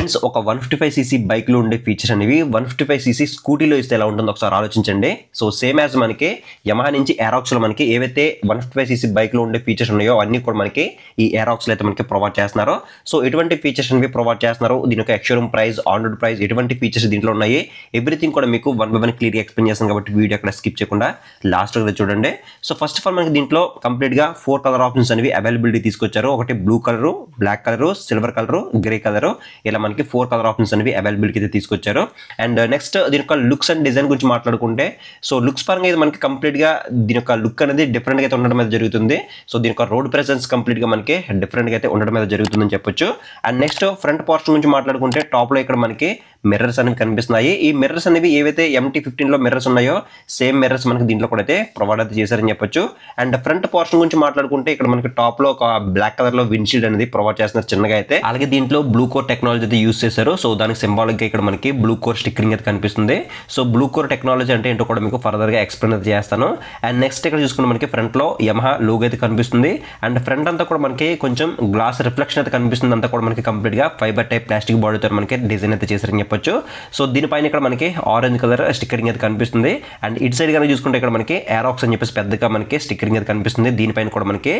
Friends ఒక 155cc bike లో ఉండే ఫీచర్స్ అనేవి 155cc స్కూటీలో ఇస్తే ఎలా ఉంటుందో ఒకసారి ఆలోచించండి. సో సేమ్ యాజ్ మనకి యమహా నుంచి ఏరాక్స్ లో మనకి ఏవైతే 155cc బైక్ లో ఉండే ఫీచర్స్ ఉన్నాయో అన్ని కూడా మనకి ఈ ఏరాక్స్ లో అయితే మనకి ప్రొవైడ్ చేస్తున్నారు. సో ఎటువంటి ఫీచర్స్ అనేవి ప్రొవైడ్ చేస్తున్నారు, దీని యొక్క ex-showroom price, on road price, ఎటువంటి ఫీచర్స్ దీంట్లో ఉన్నాయి, ఎవ్రీథింగ్ కూడా మీకు వన్ బై వన్ క్లియర్ గా ఎక్స్ప్లెయిన్ చేస్తాను కాబట్టి వీడియో అక్కడ స్కిప్ చేయకుండా లాస్ట్ వరకు చూడండి. సో ఫస్ట్ ఆఫ్ ఆల్ మనకి దీంట్లో కంప్లీట్ గా 4 కలర్ ఆప్షన్స్ అనేవి అవైలబిలిటీ తీసుకొచ్చారు. ఒకటి blue colour, black colour, silver colour, grey colour, ఇలా మనకి 4 కలర్ ఆప్షన్స్ అనేవి అవైలబిలిటీ అయితే తీసుకొచ్చారు. అండ్ నెక్స్ట్ దీని యొక్క లుక్స్ అండ్ డిజైన్ గురించి మాట్లాడుకుంటే, సో లుక్స్ పరంగా ఇది మనకి కంప్లీట్ గా దీని యొక్క లుక్ అనేది డిఫరెంట్ గా అయితే ఉండడం అయితే జరుగుతుంది. సో దీని యొక్క రోడ్ ప్రెసెన్స్ కంప్లీట్ గా మనకి డిఫరెంట్ గా అయితే ఉండడం అయితే జరుగుతుందని చెప్పొచ్చు. అండ్ నెక్స్ట్ ఫ్రంట్ పోర్షన్ గురించి మాట్లాడుకుంటే, టాప్ లో ఇక్కడ మనకి మిర్రర్స్ అనేవి కనిపిస్తున్నాయి. ఈ మిర్రర్స్ అనేవి ఏవైతే MT-15 లో మిర్రర్స్ ఉన్నాయో సేమ్ మిర్రర్స్ మనకి దీంట్లో కూడా అయితే ప్రొవైడ్ అయితే చేశారని చెప్పొచ్చు. అండ్ ఫ్రంట్ పోర్షన్ గురించి మాట్లాడుకుంటే, ఇక్కడ మనకి టాప్ లో ఒక బ్లాక్ కలర్ లో విండ్షీల్డ్ అనేది ప్రొవైడ్ చేస్తున్నారు చిన్నగా అయితే. అలాగే దీంట్లో బ్లూ కోర్ టెక్నాలజీ అయితే యూస్ చేశారు. సో దానికి సింబాలిక్ గా ఇక్కడ మనకి బ్లూ కోర్ స్టిక్కరింగ్ అయితే కనిపిస్తుంది. సో బ్లూ కోర్ టెక్నాలజీ అంటే ఏంటో కూడా మీకు ఫర్దర్ గా ఎక్స్ప్లెయిన్ అయితే చేస్తాను. అండ్ నెక్స్ట్ ఇక్కడ చూసుకుంటే మనకి ఫ్రంట్ లో యమహా లోగో అయితే కనిపిస్తుంది. అండ్ ఫ్రంట్ అంతా కూడా మనకి కొంచెం గ్లాస్ రిఫ్లెక్షన్ అయితే కనిపిస్తుంది. అంతా కూడా మనకి కంప్లీట్ గా ఫైబర్ టైప్ ప్లాస్టిక్ బాడీతో మనకి డిజైన్ అయితే చేశారని చెప్పొచ్చు. సో దీనిపైన ఇక్కడ మనకి ఆరెంజ్ కలర్ స్టిక్కరింగ్ అయితే కనిపిస్తుంది. అండ్ ఇటు సైడ్ కనుక చూసుకుంటే ఇక్కడ మనకి ఏరాక్స్ అని చెప్పేసి పెద్దగా మనకి స్టిక్కరింగ్ అయితే కనిపిస్తుంది. దీనిపైన కూడా మనకి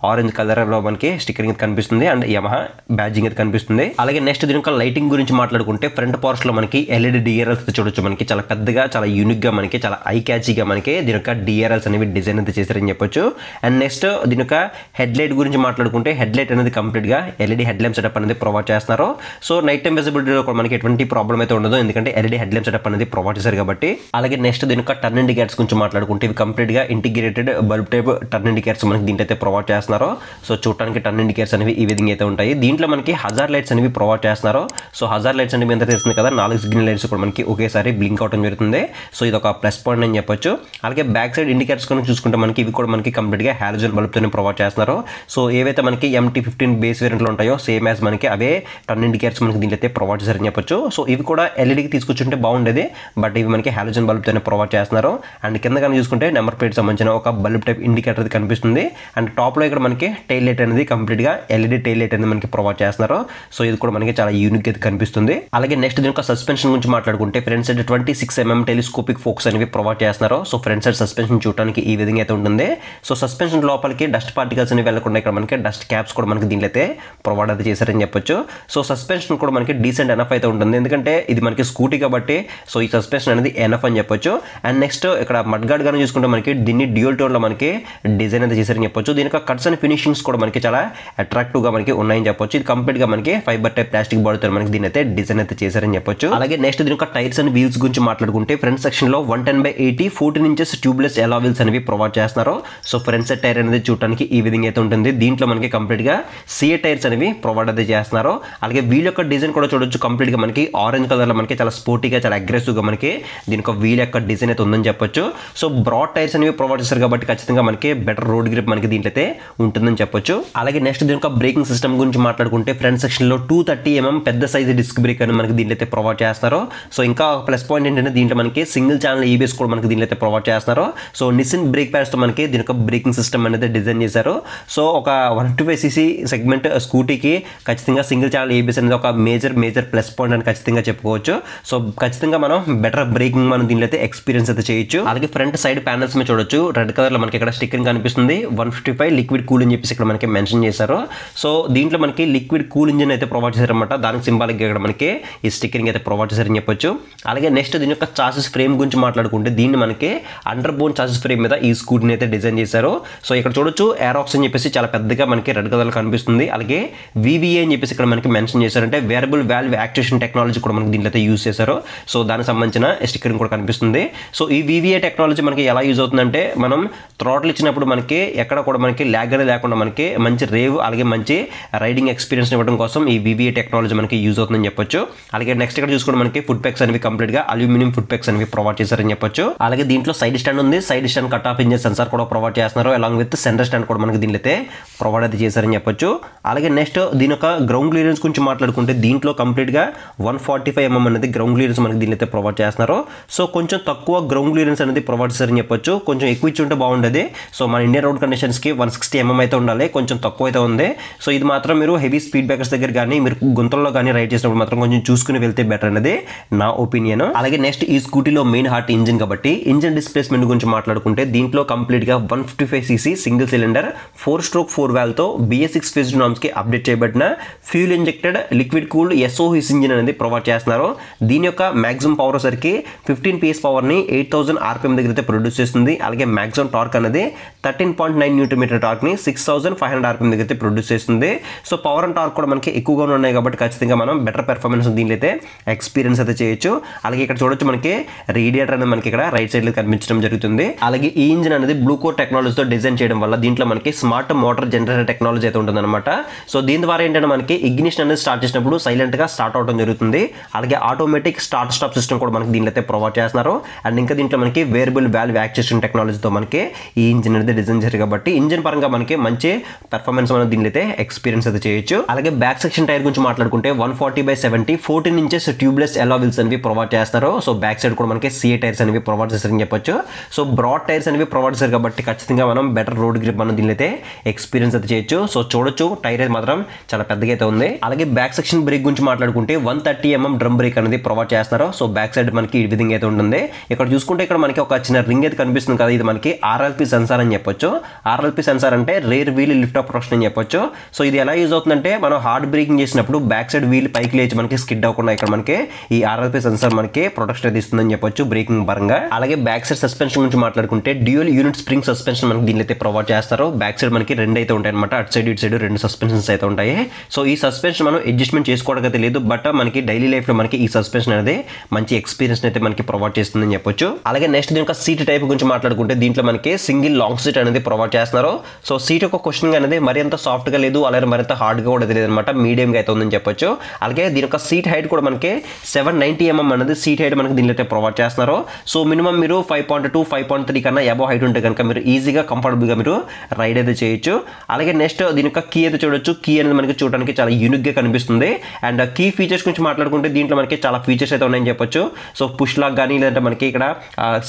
ఆరెంజ్ కలర్ లో మనకి స్టిక్కరింగ్ అయితే కనిపిస్తుంది. అండ్ యమహా బ్యాడ్జింగ్ అయితే కనిపిస్తుంది. అలాగే నెక్స్ట్ దీని యొక్క లైటింగ్ గురించి మాట్లాడుకుంటే, ఫ్రంట్ పోర్షన్ లో మనకి LED DRLs చూడొచ్చు. మనకి చాలా పెద్దగా, చాలా యూనిక్ గా, మనకి చాలా ఐ క్యాచీగా మనకి దీని యొక్క DRLs అనేవి డిజైన్ అయితే చేశారని చెప్పొచ్చు. అండ్ నెక్స్ట్ దీని యొక్క హెడ్ లైట్ గురించి మాట్లాడుకుంటే, హెడ్ లైట్ అనేది కంప్లీట్ గా LED హెడ్ ల్యాంప్ సెటప్ అనేది ప్రొవైడ్ చేస్తున్నారు. సో నైట్ టైం విజిబిలిటీలో కూడా మనకి ఎటువంటి ప్రాబ్లం అయితే ఉండదు, ఎందుకంటే LED హెడ్ ల్యాంప్ సెటప్ అనేది ప్రొవైడ్ చేశారు కాబట్టి. అలాగే నెక్స్ట్ దీని యొక్క టర్న్ ఇండికేటర్స్ గురించి మాట్లాడుకుంటే, ఇవి కంప్లీట్ గా integrated bulb type turn indicators మనకి దీంట్లో అయితే ప్రొవైడ్ చేస్తున్నారు. సో చూడడానికి టర్న్ ఇండికేటర్స్ అనేవి ఈ విధంగా అయితే ఉంటాయి. దీంట్లో మనకి హజార్ లైట్స్ అనేవి ప్రొవైడ్ చేస్తున్నారు. సో హజార్ లైట్స్ అనేవి ఎంత తెలుస్తుంది కదా, 4 సిగ్నల్ లైట్స్ కూడా మనకి ఒకేసారి బ్లింక్ అవడం జరుగుతుంది. సో ఇది ఒక ప్లస్ పాయింట్ అని చెప్పొచ్చు. అలాగే బ్యాక్ సైడ్ ఇండికేటర్స్ కనుక చూసుకుంటే మనకి ఇవి కూడా మనకి కంప్లీట్ గా హాలోజన్ బల్బ్ తోనే ప్రొవైడ్ చేస్తున్నారు. సో ఏవైతే మనకి MT-15 బేస్ వేరియంట్ లో ఉంటాయో సేమ్ యాజ్ మనకి అవే టర్న్ ఇండికేటర్స్ మనకి దీంట్లో అయితే ప్రొవైడ్ చేశారని చెప్పొచ్చు. సో ఇవి కూడా LED కి తీసుకొచ్చుంటే బాగుండేది, బట్ ఇవి మనకి హాలోజన్ బల్బ్ తోనే ప్రొవైడ్ చేస్తున్నారు. అండ్ కింద కనుక చూసుకుంటే నెంబర్ ప్లేట్ సంబంధించిన ఒక బల్బ్ టైప్ ఇండికేటర్ కనిపిస్తుంది. అండ్ టాప్ లో ఇక్కడ మనకి టైల్ లైట్ అనేది కంప్లీట్ గా LED టైల్ లైట్ అనేది మనకి ప్రొవైడ్ చేస్తున్నారు. సో ఇది కూడా మనకి చాలా యూనిక్ అయితే కనిపిస్తుంది. అలాగే నెక్స్ట్ దీని యొక్క సస్పెన్షన్ గురించి మాట్లాడుకుంటే, front side 26mm telescopic forks అనేవి ప్రొవైడ్ చేస్తున్నారు. సో ఫ్రంట్ సైడ్ సస్పెన్షన్ చూడడానికి ఈ విధంగా అయితే ఉంటుంది. సో సస్పెన్షన్ లోపలికి డస్ట్ పార్టికల్స్ అనేవి వెళ్లకుండా ఇక్కడ మనకి డస్ట్ క్యాప్స్ కూడా మనకి దీంట్లో అయితే ప్రొవైడ్ అయితే చేశారని చెప్పొచ్చు. సో సస్పెన్షన్ కూడా మనకి డీసెంట్ ఎనఫ్ అయితే ఉంటుంది, ఎందుకంటే ఇది మనకి స్కూటీ కాబట్టి. సో ఈ సస్పెన్షన్ అనేది ఎనఫ్ అని చెప్పొచ్చు. అండ్ నెక్స్ట్ ఇక్కడ మడ్ గార్డ్ గాని చూసుకుంటే మనకి దీన్ని డ్యూయల్ టోన్ లో మనకి డిజైన్ అయితే చేశారని చెప్పొచ్చు. దీని యొక్క కట్స్ అండ్ ఫినిషింగ్స్ కూడా మనకి చాలా అట్రాక్టివ్ గా మనకి ఉన్నాయని చెప్పొచ్చు. ఇది కంప్లీట్ గా మనకి ఫైబర్ టైప్ ప్లాస్టిక్ బాడీతో మనకి దీని అయితే డిజైన్ అయితే చేశారని చెప్పొచ్చు. అలాగే నెక్స్ట్ దీని యొక్క టైర్స్ అండ్ వీల్స్ గురించి మాట్లాడుకుంటే, ఫ్రంట్ సెక్షన్ లో 110/80 14 ఇంచెస్ ట్యూబ్లెస్ ఎలా వీల్స్ అనేవి ప్రొవైడ్ చేస్తున్నారు. సో ఫ్రంట్ సైడ్ టైర్ అనేది చూడడానికి ఈ విధంగా అయితే ఉంటుంది. దీంట్లో మనకి కంప్లీట్ గా సిఏ టైర్స్ అనేవి ప్రొవైడ్ అయితే చేస్తున్నారు. అలాగే వీల్ యొక్క డిజైన్ కూడా చూడొచ్చు. కంప్లీట్ గా మనకి ఆరెంజ్ కలర్ లో మనకి చాలా స్పోర్టీగా, చాలా అగ్రెసివ్ గా మనకి దీని యొక్క వీల్ యొక్క డిజైన్ అయితే ఉందని చెప్పొచ్చు. సో బ్రాడ్ టైర్స్ అనేవి ప్రొవైడ్ చేస్తారు కాబట్టి ఖచ్చితంగా మనకి బెటర్ రోడ్ గ్రిప్ మనకి దీంట్లో అయితే ఉంటుందని చెప్పొచ్చు. అలాగే నెక్స్ట్ దీని యొక్క బ్రేకింగ్ సిస్టమ్ గురించి మాట్లాడుకుంటే, ఫ్రంట్ సెక్షన్ లో 230mm పెద్ద సైజ్ డిస్క్ బ్రేక్ అని మనకి దీంట్లో అయితే ప్రొవైడ్ చేస్తారు. సో ఇంకా ప్లస్ పాయింట్ ఏంటంటే, దీంట్లో మనకి సింగిల్ ఛానల్ EBS కూడా మనకి దీంట్లో అయితే ప్రొవైడ్ చేస్తున్నారు. సో నిసిన్ బ్రేక్ ప్యాడ్స్ తో మనకి దీని యొక్క బ్రేకింగ్ సిస్టమ్ అనేది డిజైన్ చేశారు. సో ఒక 125cc సెగ్మెంట్ స్కూటీకి ఖచ్చితంగా సింగిల్ ఛానల్ EBS అనేది ఒక మేజర్ ప్లస్ పాయింట్ అని ఖచ్చితంగా చెప్పుకోవచ్చు. సో ఖచ్చితంగా మనం బెటర్ బ్రేకింగ్ మనం దీంట్లో అయితే ఎక్స్పీరియన్స్ అయితే చేయొచ్చు. అలాగే ఫ్రంట్ సైడ్ ప్యానల్స్ మీద చూడొచ్చు, రెడ్ కలర్ లో మనకి ఇక్కడ స్టిక్కరింగ్ కనిపిస్తుంది. 155 లిక్విడ్ కూల్ అని చెప్పేసి ఇక్కడ మనకి మెన్షన్ చేశారు. సో దీంట్లో మనకి లిక్విడ్ కూల్ ఇంజిన్ అయితే ప్రొవైడ్ చేశారన్నమాట. దానికి సింబాలిక్ గా ఇక్కడ మనకి ఈ స్టిక్కరింగ్ అయితే ప్రొవైడ్ చేశారని చెప్పొచ్చు. అలాగే నెక్స్ట్ దీని యొక్క చాసిస్ ఫ్రేమ్ గురించి మాట్లాడుకుంటే, దీన్ని మనకి అండర్ బోన్ చాసిస్ ఫ్రేమ్ మీద ఈ స్కూటీని అయితే డిజైన్ చేశారు. సో ఇక్కడ చూడొచ్చు ఏరాక్స్ అని చెప్పేసి చాలా పెద్దగా మనకి రెడ్ కలర్ లో కనిపిస్తుంది. అలాగే VVA అని చెప్పేసి ఇక్కడ మనకి మెన్షన్ చేశారంటే వేరబుల్ వాల్వ్ యాక్చుయేషన్ టెక్నాలజీ కూడా మనకి దీంట్లో అయితే యూస్ చేశారు. సో దానికి సంబంధించిన స్టిక్కరింగ్ కూడా కనిపిస్తుంది. సో ఈ VVA టెక్నాలజీ మనకి ఎలా యూజ్ అవుతుందంటే, మనం థ్రాటిల్ ఇచ్చినప్పుడు మనకి ఎక్కడ కూడా మనకి ల్యాగ్ అనేది లేకుండా మనకి మంచి రేవ్ అలాగే మంచి రైడింగ్ ఎక్స్పీరియన్స్ ఇవ్వడం కోసం ఈ VVA టెక్నాలజీ మనకి యూజ్ అవుతుందని చెప్పొచ్చు. అలాగే నెక్స్ట్ ఇక్కడ చూసుకుంటే మనకి ఫుడ్ ప్యాక్స్ అనేవి కంప్లీట్ గా అల్యూమినియం ఫుడ్ ప్యాక్స్ అనేవి ప్రొవైడ్ చేశారని చెప్పొచ్చు. అలాగే దీంట్లో సైడ్ స్టాండ్ ఉంది. Side stand cut off engine sensor కూడా ప్రొవైడ్ చేస్తున్నారు. అలాంగ్ విత్ సెంటర్ స్టాండ్ కూడా మనకి దీంట్లో అయితే ప్రొవైడ్ అయితే చేశారని చెప్పొచ్చు. అలాగే నెక్స్ట్ దీని యొక్క గ్రౌండ్ క్లియరెన్స్ గురించి మాట్లాడుకుంటే, దీంట్లో కంప్లీట్ గా 140 145mm అనేది గ్రౌండ్ క్లియరెన్స్ మనకి దీని అయితే ప్రొవైడ్ చేస్తున్నారు. సో కొంచెం తక్కువ గ్రౌండ్ క్లియరెన్స్ అనేది ప్రొవైడ్ చేస్తారని చెప్పొచ్చు. కొంచెం ఎక్కువ ఇచ్చి ఉంటే బాగుండేది. సో మన ఇండియన్ రోడ్ కండిషన్స్కి 160mm అయితే ఉండాలి, కొంచెం తక్కువ అయితే ఉంది. సో ఇది మాత్రం మీరు హెవీ స్పీడ్ బ్రేకర్స్ దగ్గర కానీ మీరు గుంతల్లో కానీ రైడ్ చేసినప్పుడు మాత్రం కొంచెం చూసుకుని వెళ్తే బెటర్ అనేది నా ఒపీనియన్. అలాగే నెక్స్ట్ ఈ స్కూటీలో మెయిన్ హార్ట్ ఇంజిన్ కాబట్టి ఇంజిన్ డిస్ప్లేస్మెంట్ గురించి మాట్లాడుకుంటే దీంట్లో కంప్లీట్గా 155cc single cylinder 4-stroke 4 valve తో BS6 ఫేజ్డ్ నార్మ్స్ కి అప్డేట్ చేయబడిన fuel injected liquid cooled SOHC engine అనేది ప్రొవైడ్ చేస్తున్నారు. దీని యొక్క మాక్సిమం పవర్ వచ్చరికి 15 PS పవర్ ని 8000 RPM దగ్గర అయితే ప్రొడ్యూస్ చేస్తుంది. అలాగే మాక్సిమం టార్క్ అనేది 13.9 Nm టార్క్ ని 6500 RPM దగ్గర అయితే ప్రొడ్యూస్ చేస్తుంది. సో పవర్ అండ్ టార్క్ కూడా మనకి ఎక్కువగా ఉన్నాయి కాబట్టి ఖచ్చితంగా మనం బెటర్ పెర్ఫార్మెన్స్ దీనిలో అయితే ఎక్స్పీరియన్స్ అయితే చేయొచ్చు. అలాగే ఇక్కడ చూడొచ్చు మనకి రేడియేటర్ అనేది మనకి ఇక్కడ రైట్ సైడ్ లో కనిపించడం జరుగుతుంది. అలాగే ఈ ఇంజిన్ అనేది బ్లూ కోర్ టెక్నాలజీతో డిజైన్ చేయడం వల్ల దీంట్లో మనకి స్మార్ట్ మోటార్ జనరేటర్ టెక్నాలజీ అయితే ఉంటుందన్నమాట. సో దీని ద్వారా ఏంటంటే మనకి ఇగ్నిషన్ అనేది స్టార్ట్ చేసినప్పుడు సైలెంట్ గా స్టార్ట్ అవడం జరుగుతుంది. అలాగే ఆటోమేటిక్ స్టార్ట్ స్టాప్ సిస్టమ్ కూడా మనకి దీనిలో అయితే ప్రొవైడ్ చేస్తున్నారు. అండ్ ఇంకా దీంట్లో మనకి వేరియబుల్ వాల్వ్ యాక్చుయేషన్ టెక్నాలజీతో మనకి ఈ ఇంజిన్ అనేది డిజైన్ చేశారు కాబట్టి ఇంజిన్ పరంగా మనకి మంచి పెర్ఫార్మెన్స్ అనేది దీనిలో అయితే ఎక్స్పీరియన్స్ అయితే చేయొచ్చు. అలాగే బ్యాక్ సెక్షన్ టైర్ గురించి మాట్లాడుకుంటే 140/70 14 inches ట్యూబ్లెస్ ఎలా వీల్స్ అనేవి ప్రొవైడ్ చేస్తారు. సో బ్యాక్ సైడ్ కూడా మనకి CA టైర్స్ అనేవి ప్రొవైడ్ చేస్తారని చెప్పొచ్చు. సో బ్రాడ్ టైర్స్ అనేవి ప్రొవైడ్ చేశారు కాబట్టి ఖచ్చితంగా మనం బెటర్ రోడ్ గ్రిప్ మనం దీనిలో అయితే ఎక్స్పీరియన్స్ అయితే చేయొచ్చు. సో చూడొచ్చు టైర్ అయితే మాత్రం చాలా పెద్దగా అయితే ఉంది. అలాగే బ్యాక్ సెక్షన్ బ్రేక్ గురించి మాట్లాడుకుంటే 130mm డ్రమ్ బ్రేక్ అనేది ప్రొవైడ్ చేస్తారు. సో బ్యాక్ సైడ్ మనకి ఈ విధంగా అయితే ఉంటుంది. ఇక్కడ చూసుకుంటే ఇక్కడ మనకి ఒక చిన్న రింగ్ అయితే కనిపిస్తుంది కదా, ఇది మనకి RLP సెన్సార్ అని చెప్పొచ్చు. RLP సెన్సార్ అంటే rear wheel lift off protection అని చెప్పొచ్చు. సో ఇది ఎలా యూజ్ అవుతుందంటే మనం హార్డ్ బ్రేకింగ్ చేసినప్పుడు బ్యాక్ సైడ్ వీల్ పైకి లేచి మనకి స్కిడ్ అవ్వకుండా ఇక్కడ మనకి ఈ RLP సెన్సార్ మనకి ప్రొటెక్షన్ అయితే ఇస్తుందని చెప్పొచ్చు బ్రేకింగ్ పరంగా. అలాగే బ్యాక్ సైడ్ సస్పెన్షన్ గురించి మాట్లాడుకుంటే డ్యూయల్ యూనిట్ స్ప్రింగ్ సస్పెన్షన్ మనకి దీనిలో అయితే ప్రొవైడ్ చేస్తారు. బ్యాక్ సైడ్ మనకి రెండు అయితే ఉంటాయి అనమాట, అటు సైడ్ ఇటు సైడ్ రెండు సస్పెన్షన్స్ అయితే ఉంటాయి. సో ఈ సస్పెన్షన్ మనం అడ్జస్ట్మెంట్ చేసుకోవడానికి అయితే లేదు, బట్ మనకి డైలీ లైఫ్ లో మనకి ఈ సస్పెన్షన్ అనేది మంచి ఎక్స్పీరియన్స్ అయితే మనకి ప్రొవైడ్ చేస్తుందని చెప్పొచ్చు. అలాగే నెక్స్ట్ దీని యొక్క సీట్ టైప్ గురించి మాట్లాడుకుంటే దీంట్లో మనకి సింగిల్ లాంగ్ సీట్ అనేది ప్రొవైడ్ చేస్తున్నారు. సో సీట్ యొక్క క్వశ్చన్ అనేది మరింత సాఫ్ట్ గా లేదు, అలాగే మరింత హార్డ్ గా కూడా తెలియదు అనమాట, మీడియం గా అయితే ఉందని చెప్పొచ్చు. అలాగే దీని యొక్క సీట్ హైట్ కూడా మనకి 790mm అనేది సీట్ హైట్ మనకి దీనిలో అయితే ప్రొవైడ్ చేస్తున్నారు. సో మినిమం మీరు 5.2 5.3 కన్నా అబౌవ్ హైట్ ఉంటే కనుక మీరు ఈజీగా కంఫర్టబుల్ గా మీరు రైడ్ అయితే చేయొచ్చు. అలాగే నెక్స్ట్ దీని యొక్క కీ అయితే చూడొచ్చు. కీ అనేది మనకి చూడడానికి చాలా యూనిక్ గా కనిపిస్తుంది. అండ్ కీ ఫీచర్స్ గురించి మాట్లాడుకుంటే దీంట్లో మనకి చాలా ఫీచర్స్ అయితే ఉన్నాయని చెప్పొచ్చు. సో పుష్ లాక్ కానీ లేదంటే మనకి ఇక్కడ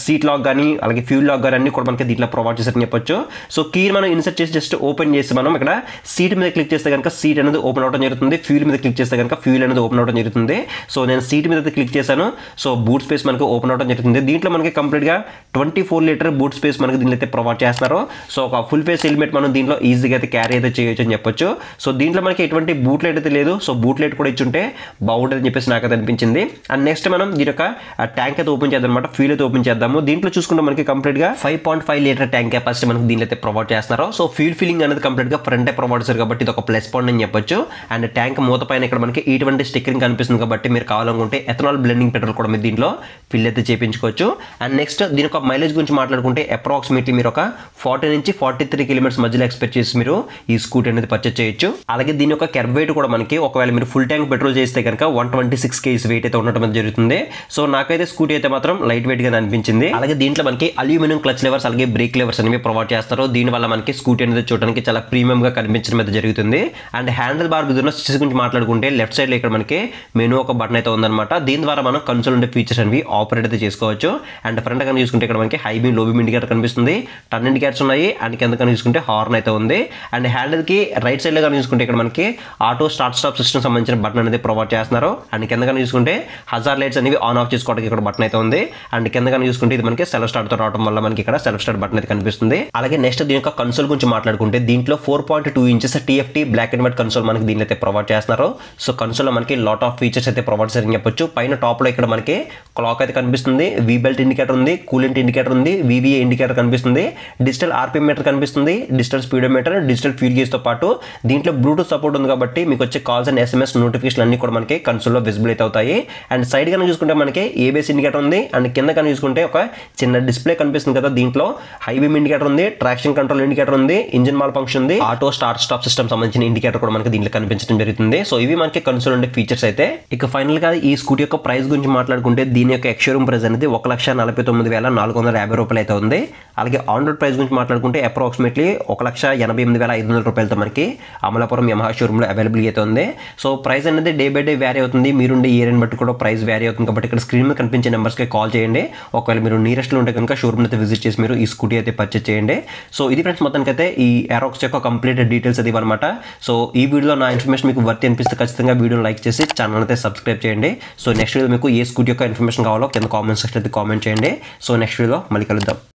సీట్ లాక్ కానీ అలాగే ఫ్యూల్ లాక్ కానీ అన్ని కూడా మనకి దీంట్లో ప్రొవైడ్ చేస్తారని చెప్పొచ్చు. సో కీ మనం ఇన్సర్ట్ చేసి జస్ట్ ఓపెన్ చేసి మనం ఇక్కడ సీట్ మీద క్లిక్ చేస్తే కనుక సీట్ అనేది ఓపెన్ అవడం జరుగుతుంది. ఫ్యూల్ మీద క్లిక్ చేస్తే కనుక ఫ్యూల్ అనేది ఓపెన్ అవడం జరుగుతుంది. సో నేను సీట్ మీద అయితే క్లిక్ చేశాను. సో బూట్ స్పేస్ మనకి ఓపెన్ అవడం జరుగుతుంది. దీంట్లో మనకి కంప్లీట్ గా 24 లీటర్ బూట్ స్పేస్ మనకి దీనిలో అయితే ప్రొవైడ్ చేస్తున్నారు. సో ఒక ఫుల్ ఫేస్ హెల్మెట్ మనం దీంట్లో ఈజీగా అయితే క్యారీ అయితే చేయొచ్చు అని చెప్పొచ్చు. సో దీంట్లో మనకి ఎటువంటి బూట్ లైట్ అయితే లేదు. సో బూట్ లైట్ కూడా ఇచ్చుంటే బాగుంటుంది అని చెప్పేసి నాకైతే అనిపించింది. అండ్ నెక్స్ట్ మనం దీని యొక్క ట్యాంక్ అయితే ఓపెన్ చేద్దాం అనమాట, ఫ్యూల్ అయితే ఓపెన్ చేద్దాము. దీంట్లో చూసుకుంటే మనకి కంప్లీట్ గా 5.5 లీటర్ ట్యాంక్ కెపాసిటీ మనకి దీనిలో అయితే ప్రొవైడ్ చేస్తున్నారు. సో ఫ్యూల్ ఫిల్లింగ్ అనేది కంప్లీట్ గా ఫ్రంట్ ప్రొవైడ్ చేస్తారు కాబట్టి ఇది ఒక ప్లస్ పాయింట్ అని చెప్పొచ్చు. అండ్ ట్యాంక్ మూత పైన ఇక్కడ మనకి ఇటువంటి స్టిక్కరింగ్ కనిపిస్తుంది కాబట్టి మీరు కావాలనుకుంటే ఎథనాల్ బ్లెండింగ్ పెట్రోల్ కూడా మీరు దీంట్లో ఫిల్ అయితే చేయించుకోవచ్చు. అండ్ నెక్స్ట్ దీని యొక్క మైలేజ్ గురించి మాట్లాడుకుంటే అప్రాక్సిమేట్లీ మీరు ఒక 40 నుంచి 43 కిలోమీటర్స్ మధ్యలో ఎక్స్పెక్ట్ చేసి మీరు ఈ స్కూటీ అనేది పర్చేస్ చేయొచ్చు. అలాగే దీని యొక్క కెర్బ్ వెయిట్ కూడా మనకి ఒకవేళ మీరు ఫుల్ ట్యాంక్ పెట్రోల్ చేస్తే కనుక 126 kg వెయిట్ అయితే ఉండటం జరుగుతుంది. సో నాకైతే స్కూటీ అయితే మాత్రం లైట్ వెయిట్ గా అనిపించింది. అలాగే దీంట్లో మనకి అల్యూమినియం క్లచ్ లెవర్స్ అలాగే బ్రేక్ లెవర్స్ అనేవి ప్రొవైడ్ చేస్తారు. దీని వల్ల మనకి స్కూటీ అనేది చూడడానికి చాలా ప్రీమియం గా కనిపించడం అయితే జరుగుతుంది. అండ్ హ్యాండిల్ బార్ స్విచెస్ గురించి మాట్లాడుకుంటే లెఫ్ట్ సైడ్ లో ఇక్కడ మనకి మెనూ ఒక బటన్ అయితే ఉందన్నమాట. దీని ద్వారా మనం కన్సోల్ ఉండే ఫీచర్స్ అనేవి ఆపరేట్ అయితే చేసుకోవచ్చు. అండ్ ఫ్రంట్ కన్నా చూసుకుంటే ఇక్కడ మనకి హై బీమ్ లో బీమ్ ఇండికేటర్ కనిపిస్తుంది, టర్న్ ఇండికేటర్స్ ఉన్నాయి. అండ్ కింద కన్నా చూసుకుంటే హార్న్ అయితే ఉంది. అండ్ హ్యాండిల్ కి రైట్ సైడ్ లో కన్నా చూసుకుంటే ఇక్కడ మనకి ఆటో స్టార్ట్ స్టాప్ సిస్టమ్ సంబంధించిన బటన్ అనేది ప్రొవైడ్ చేస్తున్నారు. అండ్ కింద కన్నా చూసుకుంటే హజార్ లైట్స్ అనేవి ఆన్ ఆఫ్ చేసుకోవడానికి ఇక్కడ బటన్ అయితే ఉంది. అండ్ కింద కన్నా చూసుకుంటే ఇది మనకి సెల్ఫ్ స్టార్ట్ తో రావడం వల్ల మనకి ఇక్కడ సెల్ఫ్ స్టార్ట్ బటన్ అయితే కనిపిస్తుంది. అలాగే నెక్స్ట్ దీని యొక్క కన్సోల్ గురించి మాట్లాడుకుంటే దీంట్లో 4.2 inches TFT black and white console మనకి దీనిలో అయితే ప్రొవైడ్ చేస్తున్నారు. సో కన్సోల్ లో మనకి లాట్ ఆఫ్ ఫీచర్స్ అయితే ప్రొవైడ్ చేయాలని చెప్పొచ్చు. పైన టాప్ లో ఇక్కడ మనకి క్లాక్ అయితే కనిపిస్తుంది, వీ బెల్ట్ ఇండికేటర్ ఉంది, కూలెంట్ ఇండికేటర్ ఉంది, VVA ఇండికేటర్ కనిపిస్తుంది, డిజిటల్ RPM మీటర్ కనిపిస్తుంది, digital speedometer, digital fuel gauge తో పాటు దీంట్లో బ్లూటూత్ సపోర్ట్ ఉంది కాబట్టి మీకు వచ్చే కాల్స్ అండ్ SMS నోటిఫికేషన్ అన్ని కూడా మనకి కన్సోల్ లో విజిబుల్ అయితే అవుతాయి. అండ్ సైడ్ కన్నా చూసుకుంటే మనకి ABS ఇండికేటర్ ఉంది. అండ్ కింద కన్నా చూసుకుంటే ఒక చిన్న డిస్ప్లే కనిపిస్తుంది కదా, దీంట్లో హై బీమ్ ఇండికేటర్ ఉంది, ట్రాక్షన్ కంట్రోల్ ఇండికేటర్ ఉంది, ఇంజిన్ మాల్ ఫంక్షన్ ఉంది, ఆటో స్టార్ట్ స్టాప్ సిస్టమ్ సంబంధించిన ఇండికేటర్ కూడా మనకి దీంట్లో కనిపించడం జరుగుతుంది. సో ఇవి మనకి కన్సోల్ ఉండే ఫీచర్స్ అయితే. ఇక ఫైనల్ గా ఈ స్కూటీ యొక్క ప్రైస్ గురించి మాట్లాడుకుంటే దీని యొక్క ఎక్స్షోరూమ్ ప్రైస్ అనేది 1,49,450 రూపాయలు అయితే ఉంది. అలాగే ఆన్ రోడ్ ప్రైస్ గురించి మాట్లాడుకుంటే అప్రాక్సిమేట్లీ 1,88,500 రూపాయలతో మనకి అమలాపురం యమహా షోరూమ్ లో అవైలబుల్ అయితే ఉంది. సో ప్రైస్ అనేది డే బై డే వేరీ అవుతుంది. మీరుండే ఏరియాని బట్టి కూడా ప్రైస్ వేరీ అవుతుంది కాబట్టి ఇక్కడ స్క్రీన్ మీద కనిపించే నెంబర్స్కి కాల్ చేయండి. ఒకవేళ మీరు నియరెస్ట్లో ఉంటే కనుక షోరూమ్ అయితే విజిట్ చేసి మీరు ఈ స్కూటీ అయితే పర్చేస్ చేయండి. సో ఇది ఫ్రెండ్స్ మొత్తానికి అయితే ఈ ఏరోక్స్ యొక్క కంప్లీట్ డీటెయిల్స్ అది అనమాట. సో ఈ వీడియోలో నా ఇన్ఫర్మేషన్ మీకు వర్త్ అనిపిస్తే ఖచ్చితంగా వీడియోని లైక్ చేసి ఛానల్ అయితే సబ్స్క్రైబ్ చేయండి. సో నెక్స్ట్ వీడియో మీకు ఏ స్కూటీ యొక్క ఇన్ఫర్మేషన్ కావాలో కింద కామెంట్ సెక్షన్ అయితే కామెంట్ చేయండి. సో నెక్స్ట్ వీడియోలో మళ్ళీ కలుద్దాం.